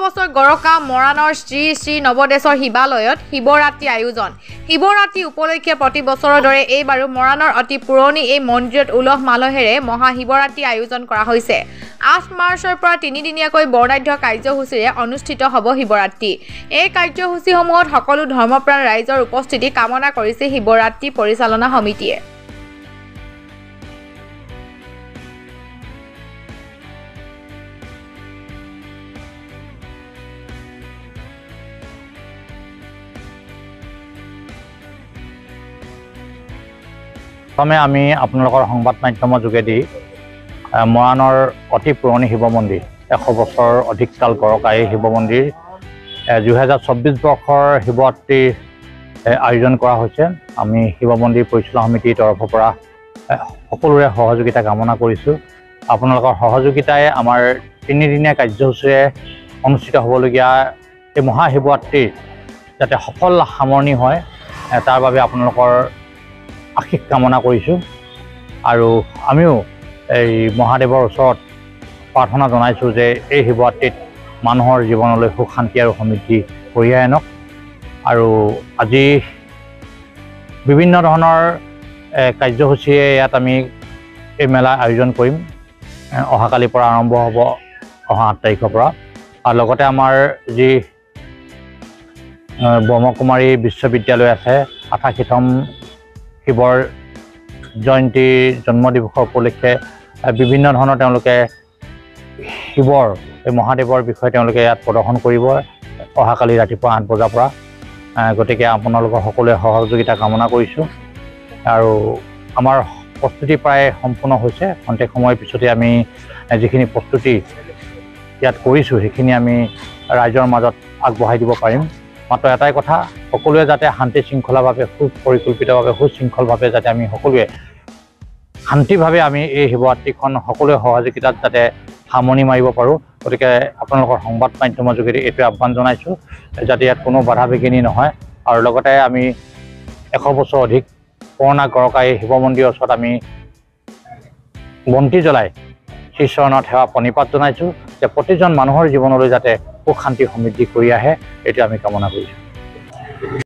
বছৰ গৰকা মৰাণৰ শ্ৰী শ্ৰী নৱদেশ্বৰ শিৱালয়ত শিৱৰাত্ৰি আয়োজন। শিৱৰাত্ৰি উপলক্ষে প্ৰতি বছৰৰ দৰে এইবাৰো মৰাণৰ অতি পুৰণি এই মন্দিৰত উলহ মালহেৰে মহাশিৱৰাত্ৰি আয়োজন কৰা হৈছে। ৮ মাৰ্চৰ পৰা ৩ দিনীয়াকৈ বৰ্ণাঢ্য কাৰ্যসূচীৰে অনুষ্ঠিত হ'ব শিৱৰাত্ৰি। এই কাৰ্যসূচীসমূহত সকলো ধৰ্মপ্ৰাণ ৰাইজৰ উপস্থিতি কামনা কৰিছে শিৱৰাত্ৰি পৰিচালনা সমিতিয়ে। প্ৰথমে আমি আপোনালোকৰ সংবাদ মাধ্যমৰ যোগেদি মৰাণৰ অতি পুৰণি শিৱ মন্দিৰ ১০০ বছৰ অধিক কাল গৰকা এই শিৱ মন্দিৰ ২০২৪ বৰ্ষৰ শিৱৰাত্ৰি আয়োজন কৰা হৈছে। আমি শিৱ মন্দিৰ পৰিচালনা সমিতিৰ তৰফৰ পৰা সকলোৰে সহযোগিতা কামনা কৰিছোঁ। আপোনালোকৰ সহযোগিতাই আমাৰ ৩ দিনীয়া কাৰ্যসূচীৰে অনুষ্ঠিত হ'বলগীয়া এই মহাশিৱৰাত্ৰিৰ যাতে সফল সামৰণি হয় তাৰ বাবে আপোনালোকৰ আশীষ কামনা কৰিছোঁ। আৰু আমিও এই মহাদেৱৰ ওচৰত প্ৰাৰ্থনা জনাইছোঁ যে এই শিৱৰাত্ৰিত মানুহৰ জীৱনলৈ সুখ শান্তি আৰু সমৃদ্ধি কঢ়িয়াই আনক। আৰু আজি বিভিন্ন ধৰণৰ কাৰ্যসূচীৰে ইয়াত আমি এই মেলা আয়োজন কৰিম। অহাকালিৰ পৰা আৰম্ভ হ'ব, অহা ৮ তাৰিখৰ পৰা। আৰু লগতে আমাৰ যি ব্ৰহ্মকুমাৰী বিশ্ববিদ্যালয় আছে ৮৮তম শিৱৰ জয়ন্তী জন্মদিৱসৰ উপলক্ষে বিভিন্ন ধৰণৰ তেওঁলোকে শিৱৰ এই মহাদেৱৰ বিষয়ে তেওঁলোকে ইয়াত প্ৰদৰ্শন কৰিব অহাকালি ৰাতিপুৱা ৮ বজাৰ পৰা। গতিকে আপোনালোকৰ সকলোৱে সহযোগিতা কামনা কৰিছোঁ। আৰু আমাৰ প্ৰস্তুতি প্ৰায় সম্পূৰ্ণ হৈছে। খন্তেক সময়ৰ পিছতে আমি যিখিনি প্ৰস্তুতি ইয়াত কৰিছোঁ সেইখিনি আমি ৰাইজৰ মাজত আগবঢ়াই দিব পাৰিম। মাত্ৰ এটাই কথা, সকলোৱে যাতে শান্তি শৃংখলাভাৱে সুপৰিকল্পিতভাৱে সুশৃংখলভাৱে যাতে আমি সকলোৱে শান্তিভাৱে আমি এই শিৱৰাত্ৰিখন সকলোৱে সহযোগিতাত যাতে সামৰণি মাৰিব পাৰোঁ। গতিকে আপোনালোকৰ সংবাদ মাধ্যমৰ যোগেদি এইটোৱে আহ্বান জনাইছোঁ যাতে ইয়াত কোনো বাধা বিঘিনি নহয়। আৰু লগতে আমি ১০০ বছৰ অধিক পুৰণা গৰকা এই শিৱ মন্দিৰৰ ওচৰত আমি বন্তি জ্বলাই শ্ৰীচৰণত সেৱা প্ৰণিপাত জনাইছোঁ যে প্ৰতিজন মানুহৰ জীৱনলৈ যাতে সুখ শান্তি সমৃদ্ধি কৰি আহে, এইটো আমি কামনা কৰিছোঁ।